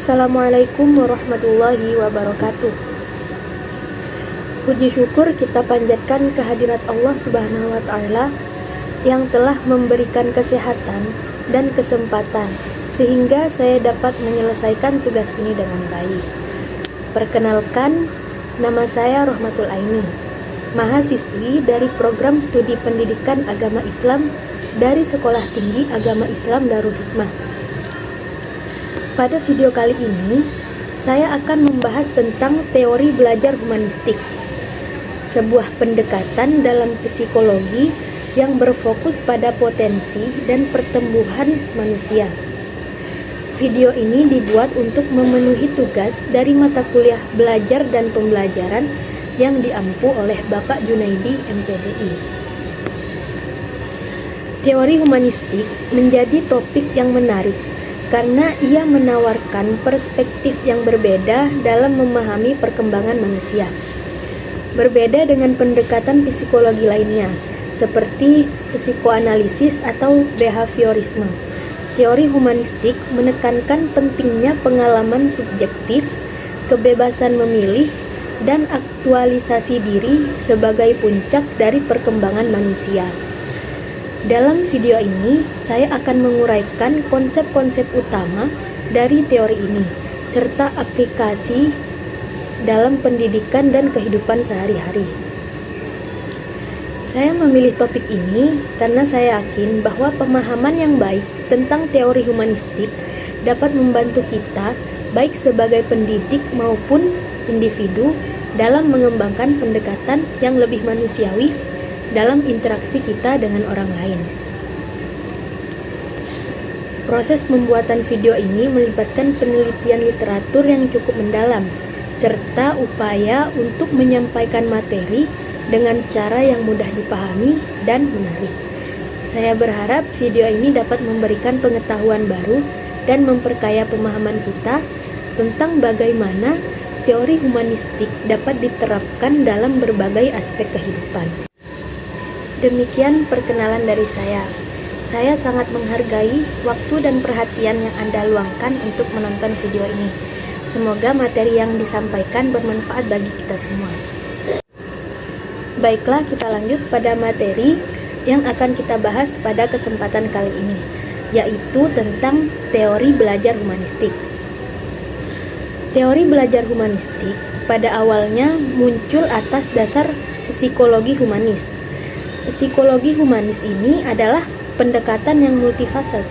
Assalamualaikum warahmatullahi wabarakatuh. Puji syukur kita panjatkan kehadirat Allah Subhanahu wa Ta'ala yang telah memberikan kesehatan dan kesempatan sehingga saya dapat menyelesaikan tugas ini dengan baik. Perkenalkan, nama saya Rohmatul Aini, mahasiswi dari program studi pendidikan agama Islam dari Sekolah Tinggi Agama Islam Darul Hikmah. Pada video kali ini, saya akan membahas tentang teori belajar humanistik, sebuah pendekatan dalam psikologi yang berfokus pada potensi dan pertumbuhan manusia. Video ini dibuat untuk memenuhi tugas dari mata kuliah belajar dan pembelajaran yang diampu oleh Bapak Junaidi, MPDI. Teori humanistik menjadi topik yang menarik karena ia menawarkan perspektif yang berbeda dalam memahami perkembangan manusia. Berbeda dengan pendekatan psikologi lainnya, seperti psikoanalisis atau behaviorisme. Teori humanistik menekankan pentingnya pengalaman subjektif, kebebasan memilih, dan aktualisasi diri sebagai puncak dari perkembangan manusia. Dalam video ini, saya akan menguraikan konsep-konsep utama dari teori ini, serta aplikasi dalam pendidikan dan kehidupan sehari-hari. Saya memilih topik ini karena saya yakin bahwa pemahaman yang baik tentang teori humanistik dapat membantu kita, baik sebagai pendidik maupun individu, dalam mengembangkan pendekatan yang lebih manusiawi dalam interaksi kita dengan orang lain. Proses pembuatan video ini melibatkan penelitian literatur yang cukup mendalam, serta upaya untuk menyampaikan materi dengan cara yang mudah dipahami dan menarik. Saya berharap video ini dapat memberikan pengetahuan baru dan memperkaya pemahaman kita tentang bagaimana teori humanistik dapat diterapkan dalam berbagai aspek kehidupan. Demikian perkenalan dari saya. Saya sangat menghargai waktu dan perhatian yang Anda luangkan untuk menonton video ini. Semoga materi yang disampaikan bermanfaat bagi kita semua. Baiklah, kita lanjut pada materi yang akan kita bahas pada kesempatan kali ini, yaitu tentang teori belajar humanistik. Teori belajar humanistik pada awalnya muncul atas dasar psikologi humanis. Psikologi humanis ini adalah pendekatan yang multifaset.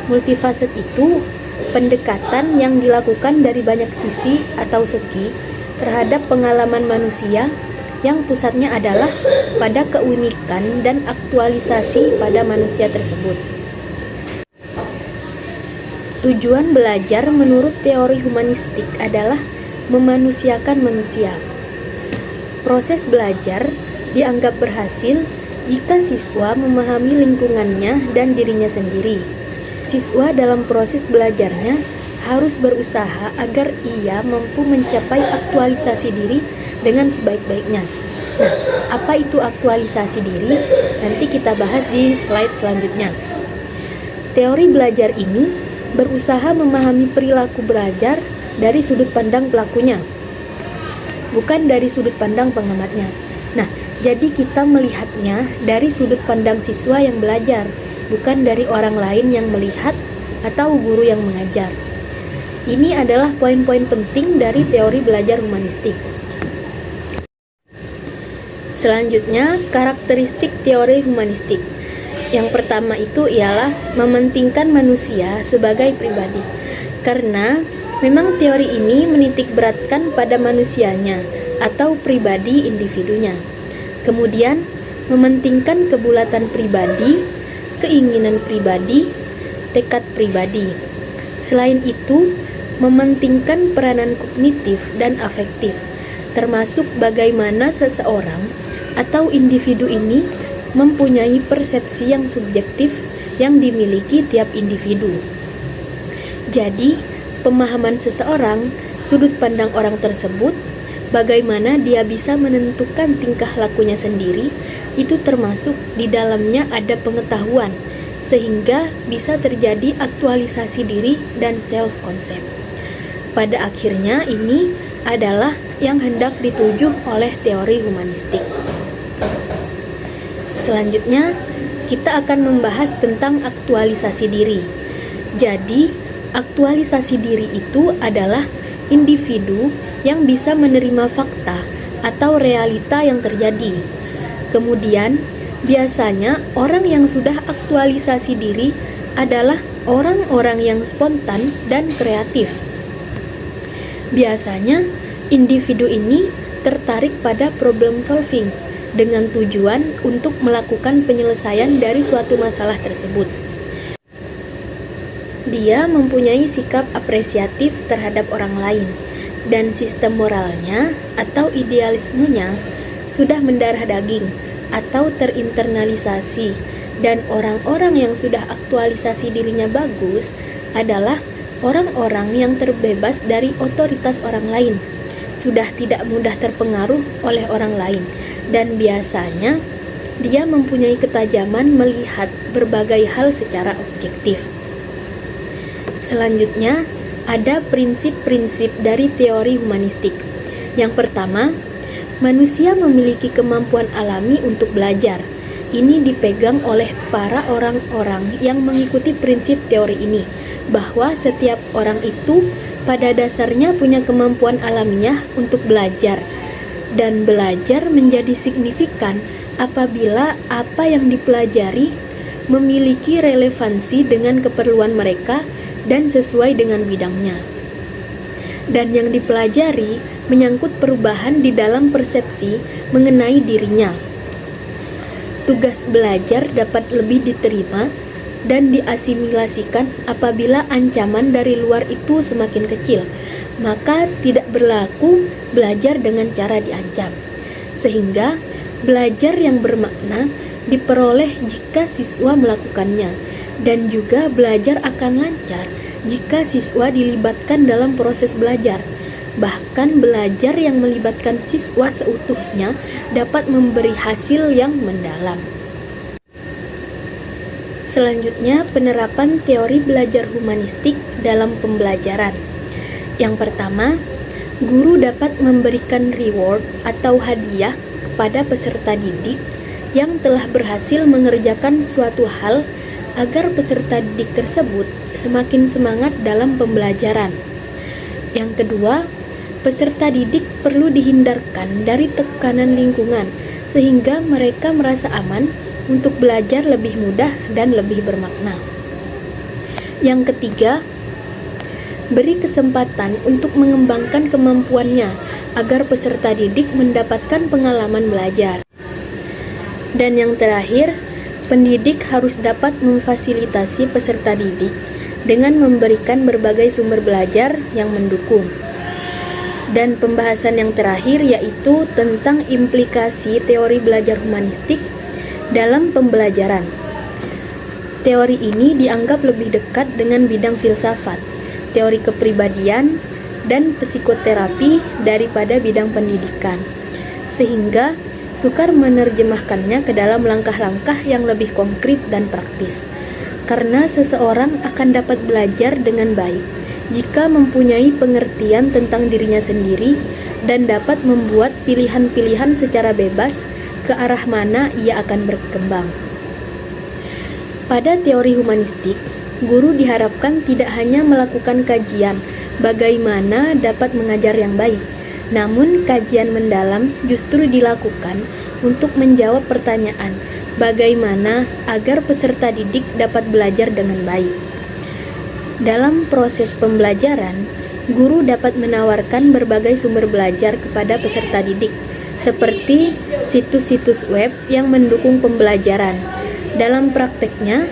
Multifaset itu pendekatan yang dilakukan dari banyak sisi atau segi terhadap pengalaman manusia yang pusatnya adalah pada keunikan dan aktualisasi pada manusia tersebut. Tujuan belajar menurut teori humanistik adalah memanusiakan manusia. Proses belajar dianggap berhasil jika siswa memahami lingkungannya dan dirinya sendiri. Siswa dalam proses belajarnya harus berusaha agar ia mampu mencapai aktualisasi diri dengan sebaik-baiknya. Nah, apa itu aktualisasi diri? Nanti kita bahas di slide selanjutnya. Teori belajar ini berusaha memahami perilaku belajar dari sudut pandang pelakunya, bukan dari sudut pandang pengamatnya. Nah, jadi kita melihatnya dari sudut pandang siswa yang belajar, bukan dari orang lain yang melihat atau guru yang mengajar. Ini adalah poin-poin penting dari teori belajar humanistik. Selanjutnya, karakteristik teori humanistik. Yang pertama itu ialah mementingkan manusia sebagai pribadi. Karena memang teori ini menitik beratkan pada manusianya atau pribadi individunya. Kemudian, mementingkan kebulatan pribadi, keinginan pribadi, tekad pribadi. Selain itu, mementingkan peranan kognitif dan afektif, termasuk bagaimana seseorang atau individu ini mempunyai persepsi yang subjektif yang dimiliki tiap individu. Jadi, pemahaman seseorang, sudut pandang orang tersebut, bagaimana dia bisa menentukan tingkah lakunya sendiri, itu termasuk di dalamnya ada pengetahuan, sehingga bisa terjadi aktualisasi diri dan self-concept. Pada akhirnya ini adalah yang hendak dituju oleh teori humanistik. Selanjutnya, kita akan membahas tentang aktualisasi diri. Jadi, aktualisasi diri itu adalah individu yang bisa menerima fakta atau realita yang terjadi. Kemudian, biasanya orang yang sudah aktualisasi diri adalah orang-orang yang spontan dan kreatif. Biasanya, individu ini tertarik pada problem solving dengan tujuan untuk melakukan penyelesaian dari suatu masalah tersebut. Dia mempunyai sikap apresiatif terhadap orang lain, dan sistem moralnya atau idealismenya sudah mendarah daging atau terinternalisasi, dan orang-orang yang sudah aktualisasi dirinya bagus adalah orang-orang yang terbebas dari otoritas orang lain, sudah tidak mudah terpengaruh oleh orang lain, dan biasanya dia mempunyai ketajaman melihat berbagai hal secara objektif. Selanjutnya, ada prinsip-prinsip dari teori humanistik. Yang pertama, manusia memiliki kemampuan alami untuk belajar. Ini dipegang oleh para orang-orang yang mengikuti prinsip teori ini, bahwa setiap orang itu pada dasarnya punya kemampuan alamiah untuk belajar, dan belajar menjadi signifikan apabila apa yang dipelajari memiliki relevansi dengan keperluan mereka dan sesuai dengan bidangnya. Dan yang dipelajari menyangkut perubahan di dalam persepsi mengenai dirinya. Tugas belajar dapat lebih diterima dan diasimilasikan apabila ancaman dari luar itu semakin kecil, maka tidak berlaku belajar dengan cara diancam. Sehingga belajar yang bermakna diperoleh jika siswa melakukannya, dan juga belajar akan lancar jika siswa dilibatkan dalam proses belajar. Bahkan belajar yang melibatkan siswa seutuhnya dapat memberi hasil yang mendalam. Selanjutnya, penerapan teori belajar humanistik dalam pembelajaran. Yang pertama, guru dapat memberikan reward atau hadiah kepada peserta didik yang telah berhasil mengerjakan suatu hal agar peserta didik tersebut semakin semangat dalam pembelajaran. Yang kedua, peserta didik perlu dihindarkan dari tekanan lingkungan sehingga mereka merasa aman untuk belajar lebih mudah dan lebih bermakna. Yang ketiga, beri kesempatan untuk mengembangkan kemampuannya agar peserta didik mendapatkan pengalaman belajar. Dan yang terakhir, pendidik harus dapat memfasilitasi peserta didik dengan memberikan berbagai sumber belajar yang mendukung. Dan pembahasan yang terakhir yaitu tentang implikasi teori belajar humanistik dalam pembelajaran. Teori ini dianggap lebih dekat dengan bidang filsafat, teori kepribadian, dan psikoterapi daripada bidang pendidikan, sehingga sukar menerjemahkannya ke dalam langkah-langkah yang lebih konkret dan praktis. Karena seseorang akan dapat belajar dengan baik jika mempunyai pengertian tentang dirinya sendiri dan dapat membuat pilihan-pilihan secara bebas ke arah mana ia akan berkembang. Pada teori humanistik, guru diharapkan tidak hanya melakukan kajian bagaimana dapat mengajar yang baik, namun kajian mendalam justru dilakukan untuk menjawab pertanyaan bagaimana agar peserta didik dapat belajar dengan baik. Dalam proses pembelajaran, guru dapat menawarkan berbagai sumber belajar kepada peserta didik, seperti situs-situs web yang mendukung pembelajaran. Dalam prakteknya,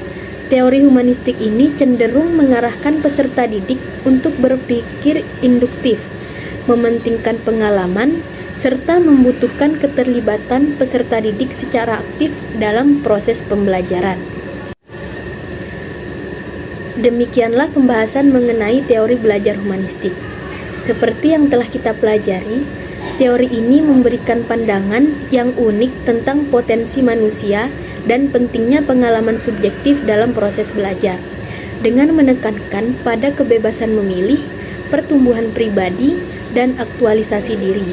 teori humanistik ini cenderung mengarahkan peserta didik untuk berpikir induktif, mementingkan pengalaman, serta membutuhkan keterlibatan peserta didik secara aktif dalam proses pembelajaran. Demikianlah pembahasan mengenai teori belajar humanistik. Seperti yang telah kita pelajari, teori ini memberikan pandangan yang unik tentang potensi manusia dan pentingnya pengalaman subjektif dalam proses belajar, dengan menekankan pada kebebasan memilih, pertumbuhan pribadi, dan aktualisasi diri.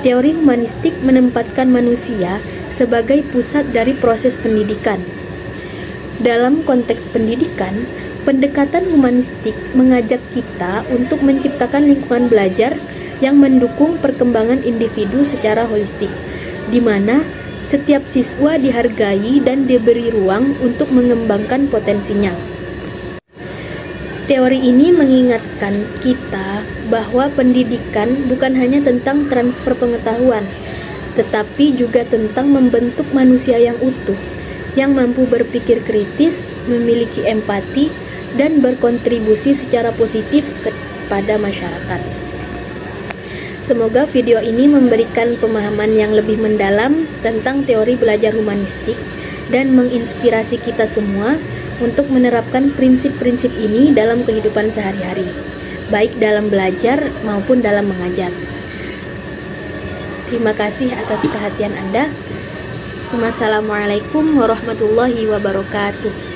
Teori humanistik menempatkan manusia sebagai pusat dari proses pendidikan. Dalam konteks pendidikan, pendekatan humanistik mengajak kita untuk menciptakan lingkungan belajar yang mendukung perkembangan individu secara holistik, di mana setiap siswa dihargai dan diberi ruang untuk mengembangkan potensinya. Teori ini mengingatkan kita bahwa pendidikan bukan hanya tentang transfer pengetahuan, tetapi juga tentang membentuk manusia yang utuh, yang mampu berpikir kritis, memiliki empati, dan berkontribusi secara positif kepada masyarakat. Semoga video ini memberikan pemahaman yang lebih mendalam tentang teori belajar humanistik dan menginspirasi kita semua untuk menerapkan prinsip-prinsip ini dalam kehidupan sehari-hari, baik dalam belajar maupun dalam mengajar. Terima kasih atas perhatian Anda. Wassalamualaikum warahmatullahi wabarakatuh.